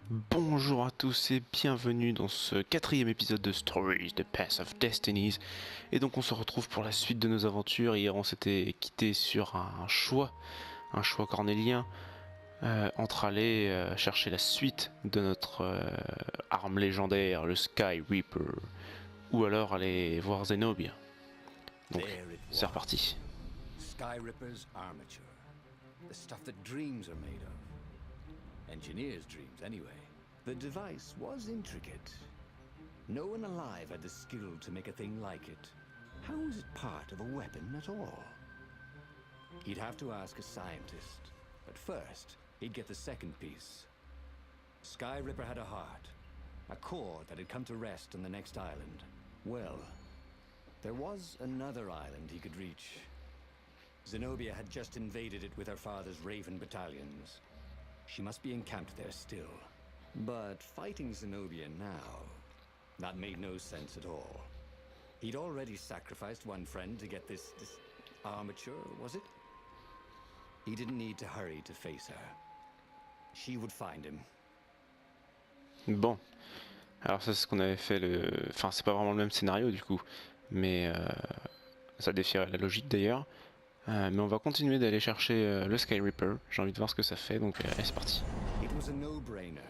Bonjour à tous et bienvenue dans ce quatrième épisode de Stories, The Path of Destinies. Et donc on se retrouve pour la suite de nos aventures. Hier on s'était quitté sur un choix cornélien entre aller chercher la suite de notre arme légendaire, le Skyripper, ou alors aller voir Zenobia. Donc c'est reparti. Skyripper's armature. The stuff that dreams are made of. Engineers' dreams, anyway. The device was intricate. No one alive had the skill to make a thing like it. How was it part of a weapon at all? He'd have to ask a scientist. But first, he'd get the second piece. Skyripper had a heart. A core that had come to rest on the next island. Well, there was another island he could reach. Zenobia had just invaded it with her father's Raven battalions. She must be encamped there still. But fighting Zenobia now, that made no sense at all. He'd already sacrificed one friend to get this armature, was it? He didn't need to hurry to face her. She would find him. Bon, alors ça c'est ce qu'on avait fait Enfin c'est pas vraiment le même scénario du coup, mais ça défierait la logique d'ailleurs. Mais on va continuer d'aller chercher le Skyripper. J'ai envie de voir ce que ça fait, donc allez, c'est parti. It was a no-brainer.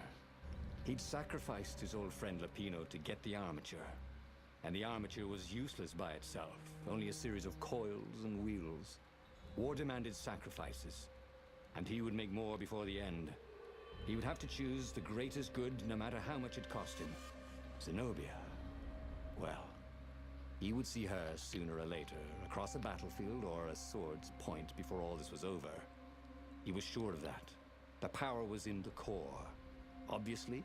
He'd sacrificed his old friend Lapino to get the armature. And the armature was useless by itself, only a series of coils and wheels. War demanded sacrifices, and he would make more before the end. He would have to choose the greatest good no matter how much it cost him. Zenobia. Well, he would see her sooner or later, across a battlefield or a sword's point before all this was over. He was sure of that. The power was in the core. Obviously,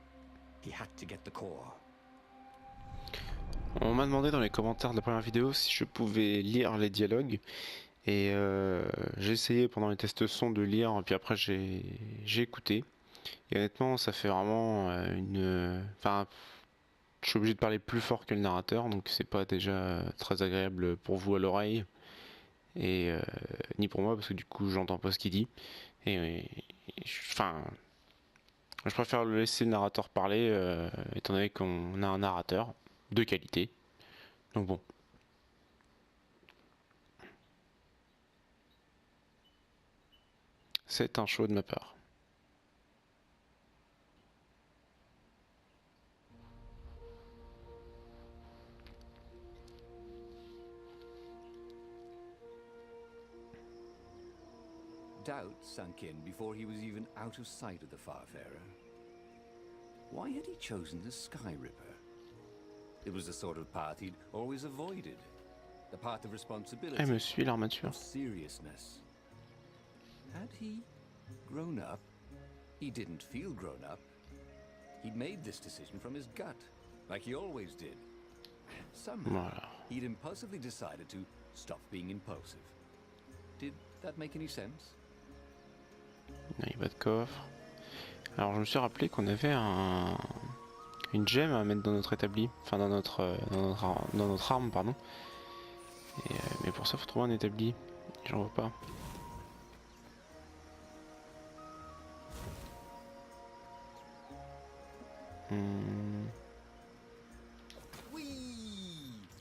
he had to get the core. On m'a demandé dans les commentaires de la première vidéo si je pouvais lire les dialogues. Et j'ai essayé pendant les tests son de lire, puis après j'ai écouté. Et honnêtement, ça fait vraiment Enfin, je suis obligé de parler plus fort que le narrateur, donc c'est pas déjà très agréable pour vous à l'oreille. Et ni pour moi, parce que du coup j'entends pas ce qu'il dit. Enfin, je préfère le laisser le narrateur parler, étant donné qu'on a un narrateur de qualité. Donc bon. C'est un show de ma part. Doubt sunk in before he was even out of sight of the Farfarer. Why had he chosen the Skyripper? It was the sort of path he'd always avoided. The path of responsibility. Elle me suit l'armature. Of seriousness. Had he grown up? He didn't feel grown up. He'd made this decision from his gut, like he always did. Somehow, Voilà. he'd impulsively decided to stop being impulsive. Did that make any sense? Il n'y a pas de coffre. Alors je me suis rappelé qu'on avait une gemme à mettre dans notre établi, enfin dans notre arme, pardon. Et, mais pour ça faut trouver un établi. J'en vois pas.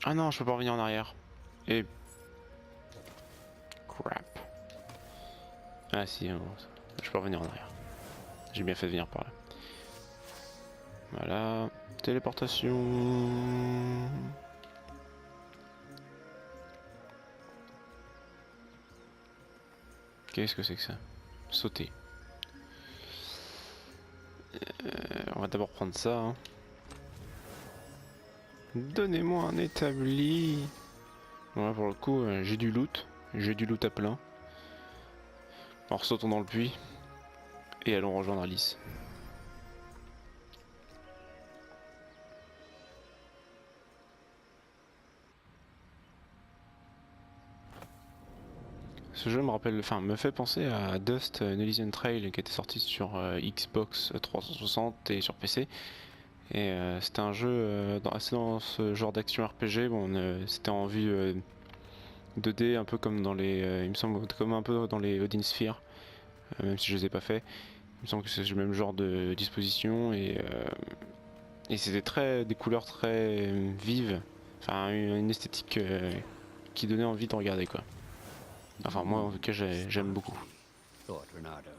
Ah non, je peux pas revenir en arrière. Et crap. Ah si, bon, je peux revenir en arrière. J'ai bien fait de venir par là. Voilà, téléportation. Qu'est-ce que c'est que ça? Sauter. On va d'abord prendre ça. Hein. Donnez-moi un établi. Bon là pour le coup, j'ai du loot. J'ai du loot à plein. Alors sautons dans le puits. Et allons rejoindre Alice. Ce jeu me fait penser à Dust An Elysian Trail qui était sorti sur Xbox 360 et sur PC. Et c'était un jeu assez dans ce genre d'action RPG. Bon, c'était en vue 2D, un peu comme dans les, il me semble, comme un peu dans les Odin Sphere, même si je les ai pas fait. Il me semble que c'est le même genre de disposition et c'était des couleurs très vives, enfin une esthétique qui donnait envie de regarder quoi. Enfin moi en tout cas j'aime beaucoup. Thought Reynardo.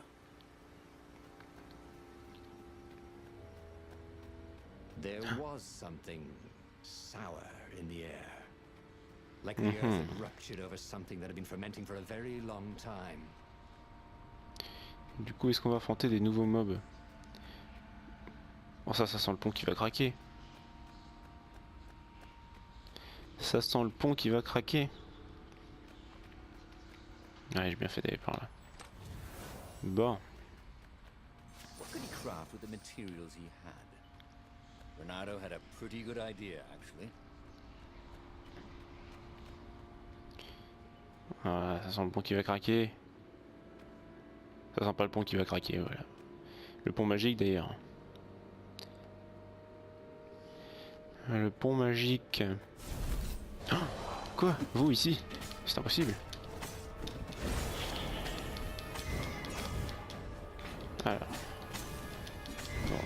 There was something sour in the air. Like the earth had ruptured over something that had been fermenting for a very long time. Du coup est-ce qu'on va affronter des nouveaux mobs? Bon ça sent le pont qui va craquer. Ça sent le pont qui va craquer. Ouais j'ai bien fait d'aller par là. Bon. What could he craft with the materials he had? Reynardo had a pretty good idea, actually. Voilà, ça sent le pont qui va craquer. Ça sent pas le pont qui va craquer, voilà. Le pont magique d'ailleurs. Le pont magique. Oh, quoi? Vous ici? C'est impossible. Alors. Bon.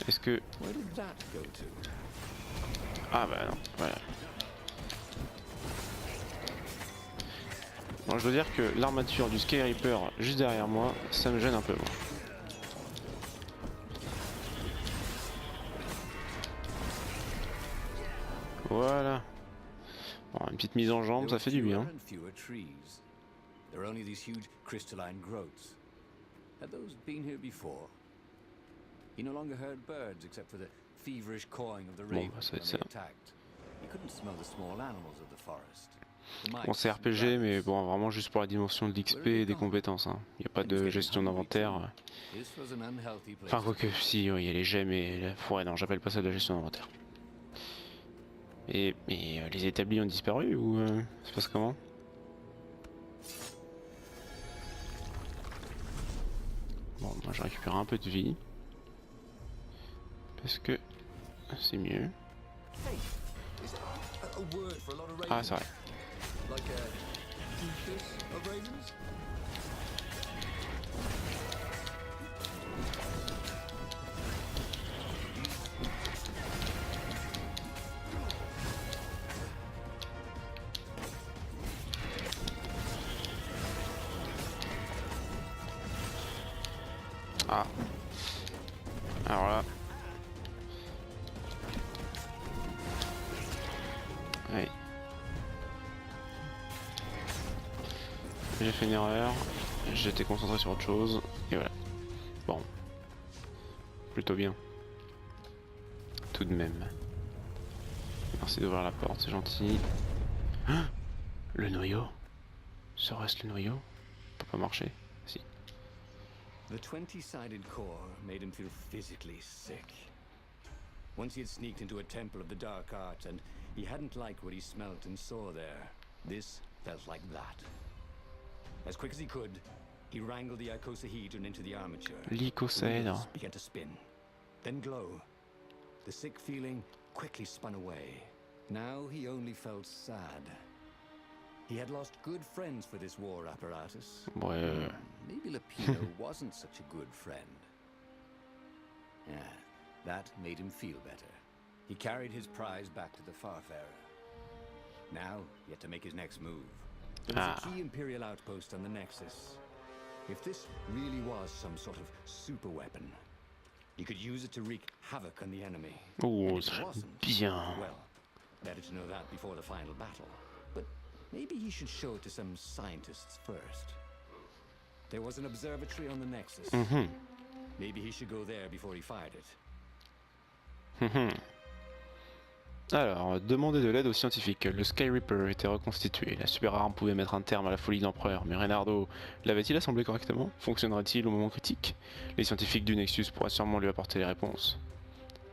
Est-ce que... Where did that go to? Ah bah non, voilà. Bon, je dois dire que l'armature du Skyripper juste derrière moi, ça me gêne un peu moi. Voilà. Bon, une petite mise en jambe, ça fait du bien. There are only these huge crystalline growths. Had those been here before? He no longer heard birds except for the feverish cawing of the ravens when they attacked. He couldn't smell the small animals of the forest. Bon c'est RPG mais bon vraiment juste pour la dimension de l'XP et des compétences. Hein. Il n'y a pas de gestion d'inventaire. Enfin quoique si, oui, il y a les gemmes et la forêt, non j'appelle pas ça de la gestion d'inventaire. Et les établis ont disparu ou ça se passe comment? Bon moi je récupère un peu de vie. Parce que c'est mieux. Ah c'est vrai. Like a doofus of ravens? Ah. Alors là. Ouais. J'ai fait une erreur, j'étais concentré sur autre chose, et voilà. Bon. Plutôt bien. Tout de même. Merci d'ouvrir la porte, c'est gentil. Ah, le noyau. Serait-ce le noyau? Ça peut pas marcher. Si. The 20-sided core made him feel physically sick. Once he had sneaked into a temple of the dark arts and he hadn't liked what he smelt and saw there. This felt like that. As quick as he could, he wrangled the icosahedron into the armature. L'icosahedron began to spin, then glow. The sick feeling quickly spun away. Now he only felt sad. He had lost good friends for this war apparatus. Ouais. Maybe Lapino wasn't such a good friend. Yeah, that made him feel better. He carried his prize back to the Farfarer. Now he had to make his next move. There was a key Imperial outpost on the Nexus. If this really was some sort of super weapon, he could use it to wreak havoc on the enemy. Oh, ça bien. Well, better to know that before the final battle. But maybe he should show it to some scientists first. There was an observatory on the Nexus. Maybe he should go there before he fired it. Alors, demander de l'aide aux scientifiques. Le Skyripper était reconstitué. La super arme pouvait mettre un terme à la folie de l'empereur. Mais Reynardo l'avait-il assemblé correctement? Fonctionnerait-il au moment critique? Les scientifiques du Nexus pourraient sûrement lui apporter les réponses.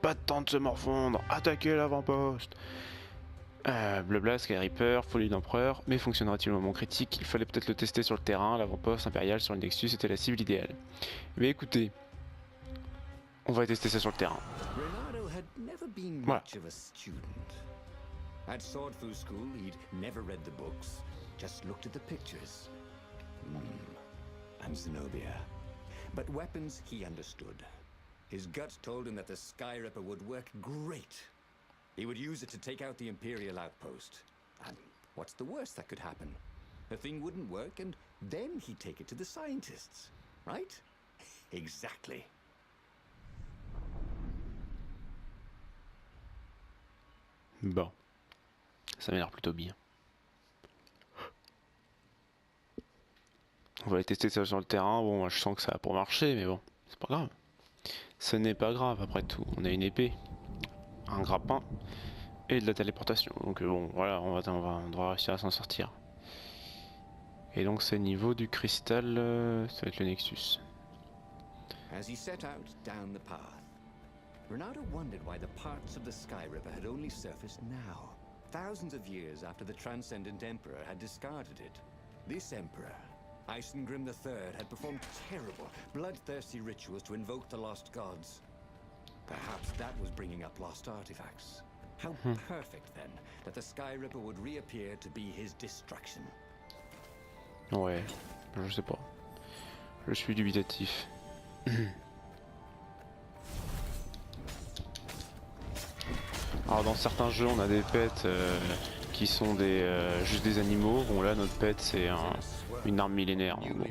Pas de temps de se morfondre. Attaquez l'avant-poste. Blabla, Skyripper, folie de l'empereur. Mais fonctionnerait-il au moment critique? Il fallait peut-être le tester sur le terrain. L'avant-poste impérial sur le Nexus était la cible idéale. Mais écoutez, on va tester ça sur le terrain. Voilà. At Swordfu school, he'd never read the books, just looked at the pictures. and Zenobia. But weapons he understood. His gut told him that the Skyripper would work great. He would use it to take out the Imperial outpost. And what's the worst that could happen? The thing wouldn't work, and then he'd take it to the scientists. Right? Exactly. Bon. Ça m'a l'air plutôt bien. On va aller tester ça sur le terrain. Bon, moi, je sens que ça va pour marcher, mais bon, c'est pas grave. Ce n'est pas grave, après tout. On a une épée, un grappin et de la téléportation. Donc bon, voilà, on devra réussir à s'en sortir. Et donc c'est niveau du cristal, ça va être le Nexus. As he set out down the path, Reynardo wondered why the parts of the Skyripper had only surfaced now, thousands of years after the Transcendent Emperor had discarded it. This Emperor, Isengrim III, had performed terrible, bloodthirsty rituals to invoke the lost gods. Perhaps that was bringing up lost artifacts. How perfect, then, that the Skyripper would reappear to be his destruction. Ouais, je sais pas. Je suis dubitatif. Alors dans certains jeux on a des pets qui sont juste des animaux. Bon là notre pet c'est une arme millénaire. Donc, bon.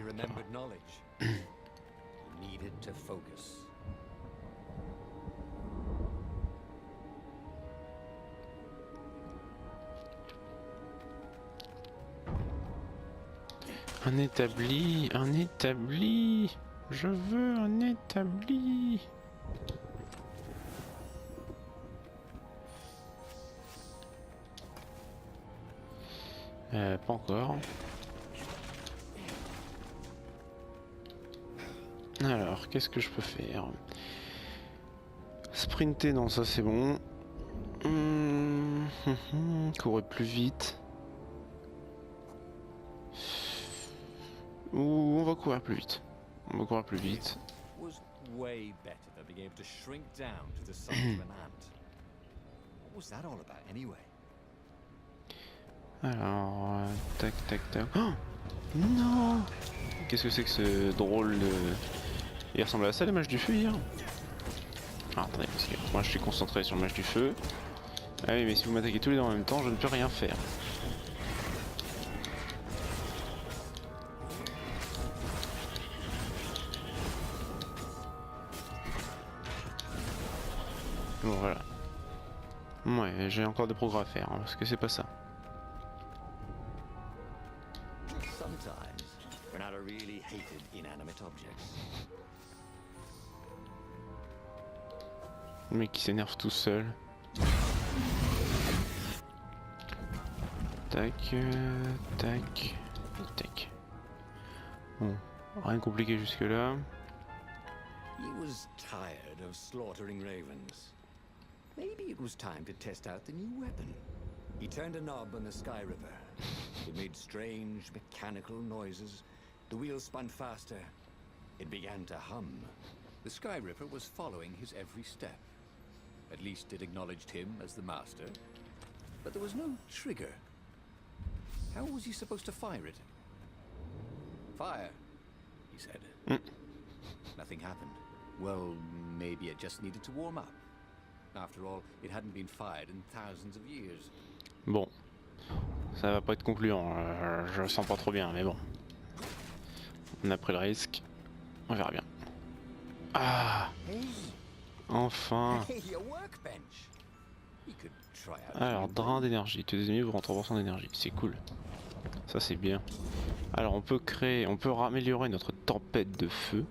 Un établi, je veux un établi. Pas encore. Alors, qu'est-ce que je peux faire? Sprinter, non, ça c'est bon. Courir plus vite. Ou on va courir plus vite. On va courir plus vite. Alors, tac, tac, tac. Oh non! Qu'est-ce que c'est que ce drôle de... Il ressemble à ça, les mages du feu, hier? Ah, attendez, parce que moi je suis concentré sur le mage du feu. Ah oui, mais si vous m'attaquez tous les deux en même temps, je ne peux rien faire. Bon, voilà. Ouais, j'ai encore des progrès à faire, hein, parce que c'est pas ça. Le mec qui s'énerve tout seul. Tac, tac, tac. Bon, rien de compliqué jusque là. He was tired of slaughtering ravens. Maybe it was time to test out the new weapon. He turned a knob on the Skyripper. It made strange mechanical noises. The wheels spun faster. It began to hum. The Skyripper was following his every step. At least it acknowledged him as the master. But there was no trigger. How was he supposed to fire it? Fire, he said. Nothing happened. Well, maybe it just needed to warm up. After all, it hadn't been fired in thousands of years. Bon, ça va pas être concluant, je le sens pas trop bien, mais bon. On a pris le risque, on verra bien. Ah, enfin. Alors, drain d'énergie, tous les ennemis vous rend 3% d'énergie, c'est cool. Ça c'est bien. Alors on peut améliorer notre tempête de feu.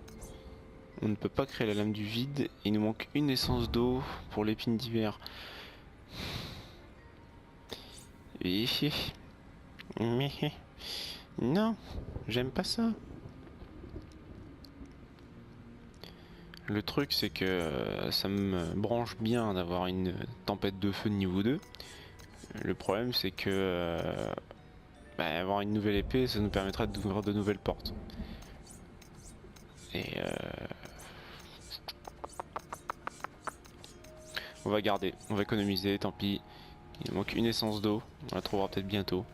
On ne peut pas créer la lame du vide. Il nous manque une essence d'eau pour l'épine d'hiver. Non, j'aime pas ça. Le truc c'est que ça me branche bien d'avoir une tempête de feu de niveau 2. Le problème c'est que avoir une nouvelle épée ça nous permettra d'ouvrir de nouvelles portes. Et on va garder, on va économiser, tant pis. Il nous manque une essence d'eau, on la trouvera peut-être bientôt.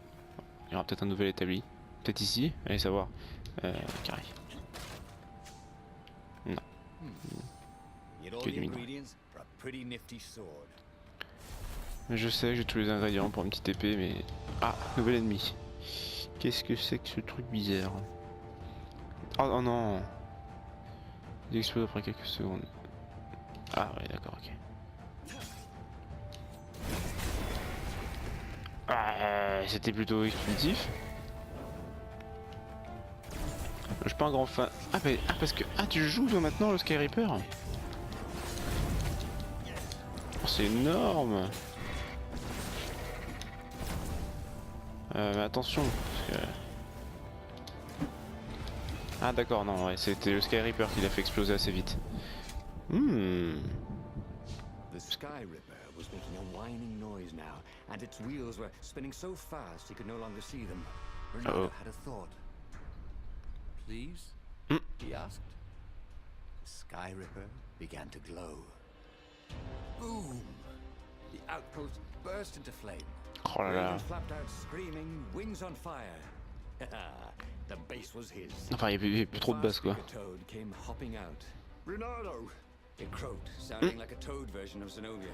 Il y aura peut-être un nouvel établi. Peut-être ici, allez savoir. Carré. Non. You had all Que the du minerai. ingredients for a pretty nifty sword. Je sais que j'ai tous les ingrédients pour une petite épée, mais... Ah, nouvel ennemi. Qu'est-ce que c'est que ce truc bizarre? Oh, oh non. Il explose après quelques secondes. Ah ouais, d'accord, ok. C'était plutôt explosif. Je suis pas un grand fan. Ah, mais, parce que... Ah, tu joues toi maintenant le Skyripper? Oh, c'est énorme. Mais attention, parce que... Ah d'accord, non, ouais, c'était le Skyripper qui l'a fait exploser assez vite. The Skyripper was making a whining noise now, and its wheels were spinning so fast he could no longer see them. Reynardo had a thought. Please? He asked. The Skyripper began to glow. Boom! The outpost burst into flame. Oh là là. Ravens flapped out screaming, wings on fire. The base was his. Enfin, il y avait plus trop de base quoi. The toad came hopping out. Reynardo! It croaked, sounding like a toad version of Zenobia.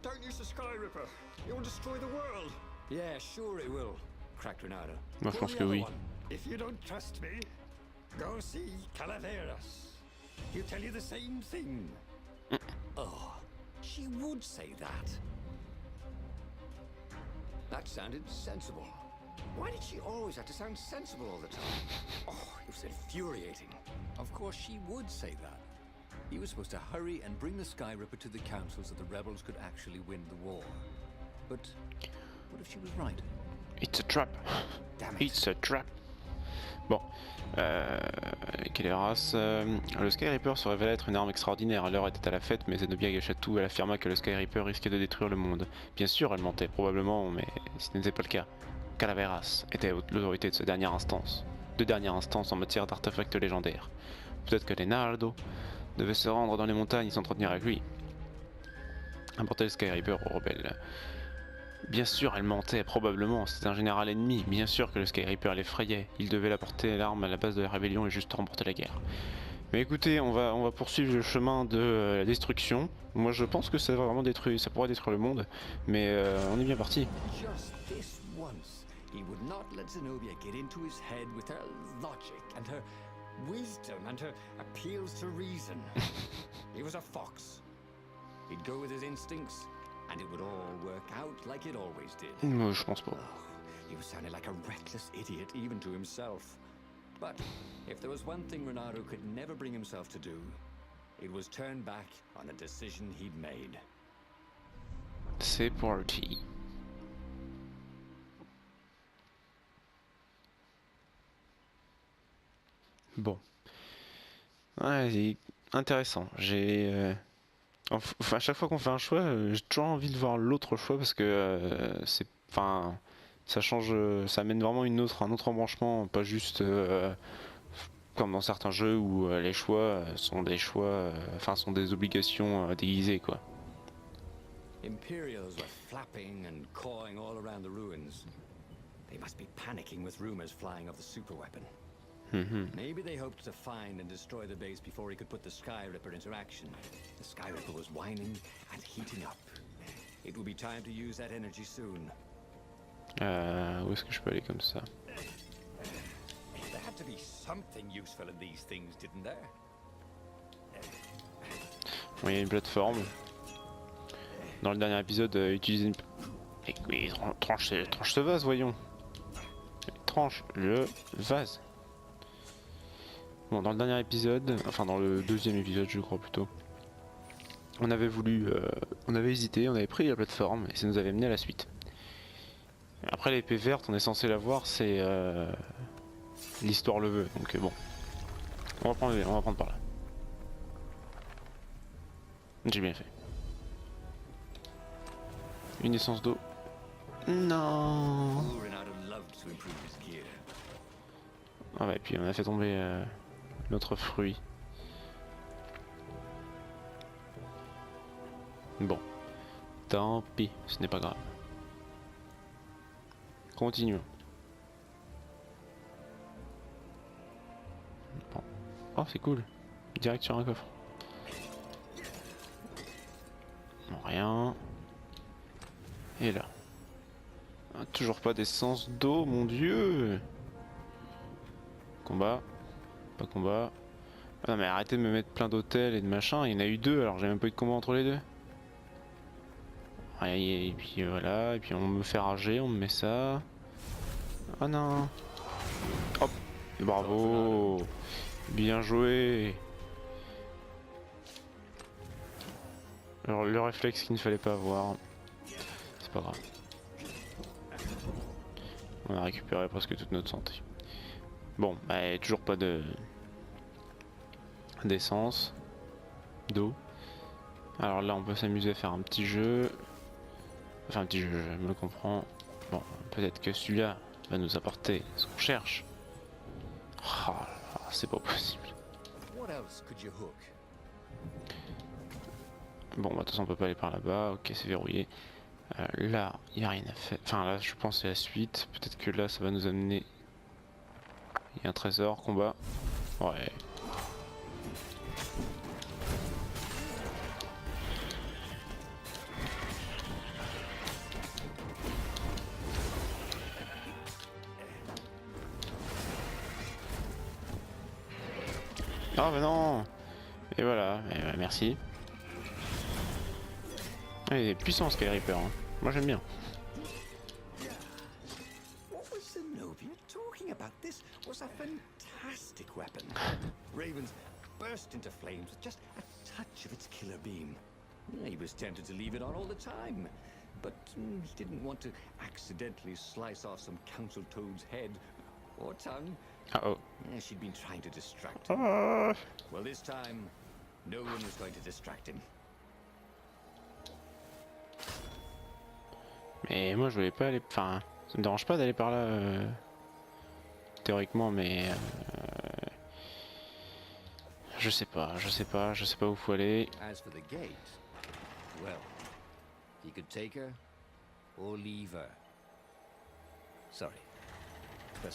Don't use the Skyripper. It will destroy the world. Yeah, sure it will, cracked Reynardo. Moi je pense que oui. If you don't trust me, go see Calaveras. He'll tell you the same thing. Oh, she would say that. That sounded sensible. Why did she always have to sound sensible all the time? Oh, it was infuriating. Of course she would say that. He was supposed to hurry and bring the Skyripper to the council so the rebels could actually win the war. But what if she was right? It's a trap. Damn it. It's a trap. Bon, Calaveras, le Skyripper se révélait être une arme extraordinaire. L'heure était à la fête, mais Zenobia gâcha tout. Elle affirma que le Skyripper risquait de détruire le monde. Bien sûr, elle mentait, probablement, mais ce n'était pas le cas. Calaveras était l'autorité de dernière instance en matière d'artefacts légendaires. Peut-être que Reynardo devait se rendre dans les montagnes et s'entretenir avec lui. Apporter le Skyripper aux rebelles. Bien sûr, elle mentait, probablement, c'était un général ennemi, bien sûr que le Skyripper l'effrayait, il devait apporter l'arme à la base de la rébellion et juste remporter la guerre. Mais écoutez, on va poursuivre le chemin de la destruction. Moi je pense que ça va vraiment détruire, ça pourrait détruire le monde, mais on est bien parti. Just this once, he would not let Zenobia get into his head with her logic and her wisdom and her appeals to reason. He was a fox. He'd go with his instincts, and it would all work out like it always did. Moi je pense pas. He was sounding like a reckless idiot even to himself. But if there was one thing Reynardo could never bring himself to do, it was turn back on a decision he'd made. C'est parti. Bon. Ouais, c'est intéressant. Enfin, à chaque fois qu'on fait un choix, j'ai toujours envie de voir l'autre choix parce que c'est, enfin, ça change, ça amène vraiment un autre embranchement, pas juste comme dans certains jeux où les choix sont des choix, enfin, sont des obligations déguisées quoi. Imperials were flapping and cawing all around the ruins. They must be panicking with rumors flying of the superweapon. Maybe they hoped to find and destroy the base before he could put the Skyripper into action. The Skyripper was whining and heating up. It would be time to use that energy soon. Où est-ce que je peux aller comme ça? There had to be something useful in these things, didn't there? Bon, il y a une plateforme. Dans le dernier épisode, utiliser une... Mais tranche ce vase, voyons. Tranche le vase. Bon, dans le dernier épisode, enfin dans le deuxième épisode je crois plutôt, on avait voulu, on avait hésité, on avait pris la plateforme et ça nous avait mené à la suite. Après l'épée verte, on est censé la voir, c'est l'histoire le veut, donc bon, on va prendre par là. J'ai bien fait. Une essence d'eau. Non. Ah ouais, et puis on a fait tomber notre fruit. Bon, tant pis, ce n'est pas grave. Continuons. Bon. Oh, c'est cool. Direct sur un coffre. Non, rien. Et là. Ah, toujours pas d'essence d'eau, mon dieu. Combat. Pas combat. Ah non mais arrêtez de me mettre plein d'hôtels et de machin. Il y en a eu deux alors j'ai même pas eu de combat entre les deux. Et puis voilà. Et puis on me fait rager, on me met ça. Ah non. Hop. Bravo. Bien joué. Alors le réflexe qu'il ne fallait pas avoir. C'est pas grave. On a récupéré presque toute notre santé. Bon, bah toujours pas de d'essence, d'eau. Alors là on peut s'amuser à faire un petit jeu. Enfin un petit jeu, je me le comprends. Bon, peut-être que celui-là va nous apporter ce qu'on cherche. Oh là là, c'est pas possible. Bon, bah de toute façon on peut pas aller par là-bas. Ok, c'est verrouillé. Là, il n'y a rien à faire. Enfin là, je pense que c'est la suite. Peut-être que là, ça va nous amener. Il y a un trésor, combat. Ouais. Oh mais non. Et voilà, et ouais, merci. Ah, il est puissant Skyripper, hein. Moi j'aime bien. This was a fantastic weapon. Ravens burst into flames with just a touch of its killer beam. He was tempted to leave it on all the time, but he didn't want to accidentally slice off some council toad's head or tongue. Uh-oh. She'd been trying to distract him. Well, this time, no one was going to distract him. Mais moi je voulais pas aller. Enfin, ça me dérange pas d'aller par là. Théoriquement, mais je sais pas où faut aller. As for the gate, well, he could take her or leave her. Sorry.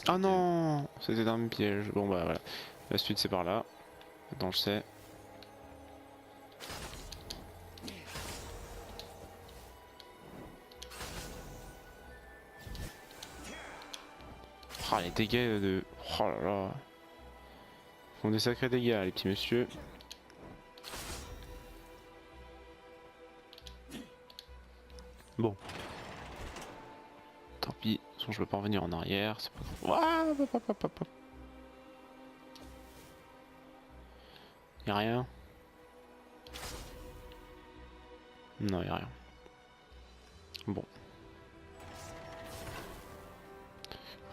Ah non, c'était un piège. Bon bah voilà, la suite c'est par là. Maintenant je sais. Ah les dégâts de... Oh là là. Ils font des sacrés dégâts les petits messieurs. Bon. Tant pis, de toute façon je peux pas revenir en arrière. C'est pas grave. Y'a rien. Non, y'a rien. Bon.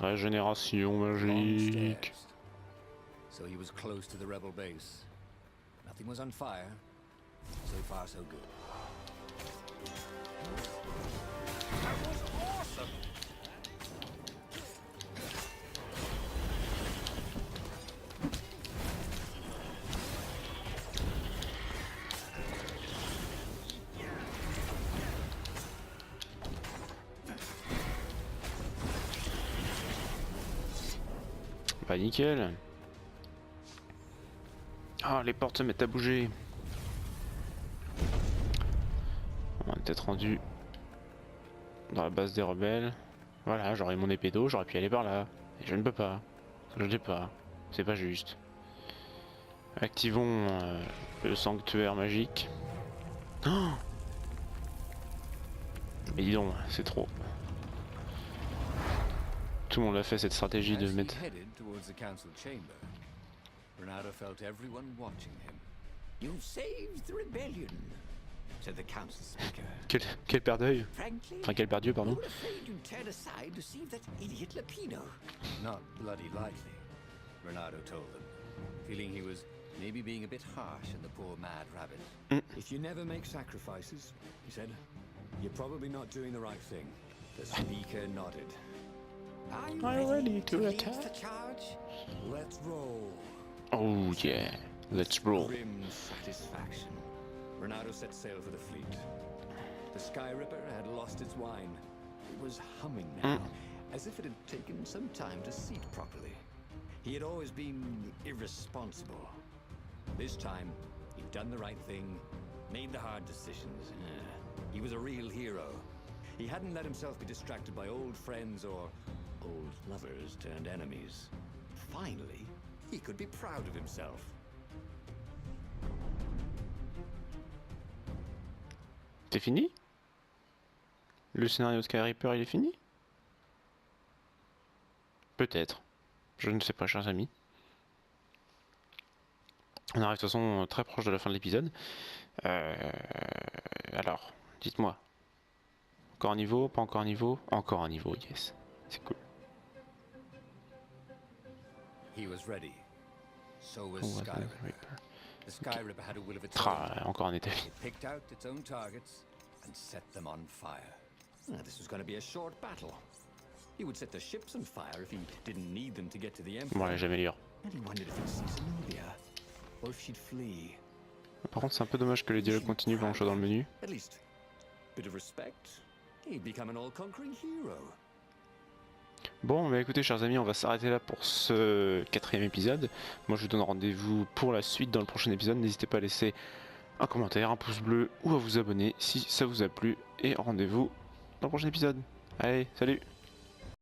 Régénération magique. So he was close to the rebel base. Nothing was on fire. So far, so good. That was awesome. Bah nickel. Ah les portes se mettent à bouger. On est peut-être rendu dans la base des rebelles. Voilà, j'aurais mon épée d'eau, j'aurais pu aller par là. Et je ne peux pas. Je ne sais pas. C'est pas juste. Activons le sanctuaire magique. Oh mais dis donc, c'est trop. Tout le monde a fait cette stratégie de mettre... Reynardo felt everyone watching him. You've saved the rebellion, said the council speaker. Quel père d'œil. Enfin, quel père Dieu, pardon. You were afraid you'd turn aside to see that idiot Lapino. Not bloody likely, Reynardo told them, feeling he was maybe being a bit harsh on the poor mad rabbit. If you never make sacrifices, he said, you're probably not doing the right thing. The speaker nodded. Are you ready to attack? The charge? Let's roll. Oh yeah, let's roll. Grim satisfaction. Reynardo set sail for the fleet. The Skyripper had lost its wine. It was humming now, as if it had taken some time to seat properly. He had always been irresponsible. This time, he'd done the right thing, made the hard decisions. He was a real hero. He hadn't let himself be distracted by old friends or old lovers turned enemies. Finally, he could be proud of himself. C'est fini? Le scénario de Skyripper, il est fini? Peut-être. Je ne sais pas, chers amis. On arrive de toute façon très proche de la fin de l'épisode. Alors, dites-moi. Encore un niveau? Pas encore un niveau? Encore un niveau, yes. C'est cool. He was ready. So was Skyripper. The Skyripper had a will of its own. Encore un établi. It picked out its own targets and set them on fire. This was going to be a short battle. He would set the ships on fire if he didn't need them to get to the Empire. Ouais, j'améliore. And he wondered if he'd see Zenobia, or if she'd flee. Par contre, c'est un peu dommage que les dialogues continuent pendant que je suis dans le menu. At least, bit of respect. He'd become an all-conquering hero. Bon, bah écoutez, chers amis, on va s'arrêter là pour ce 4e épisode. Moi, je vous donne rendez-vous pour la suite dans le prochain épisode. N'hésitez pas à laisser un commentaire, un pouce bleu ou à vous abonner si ça vous a plu. Et rendez-vous dans le prochain épisode. Allez, salut!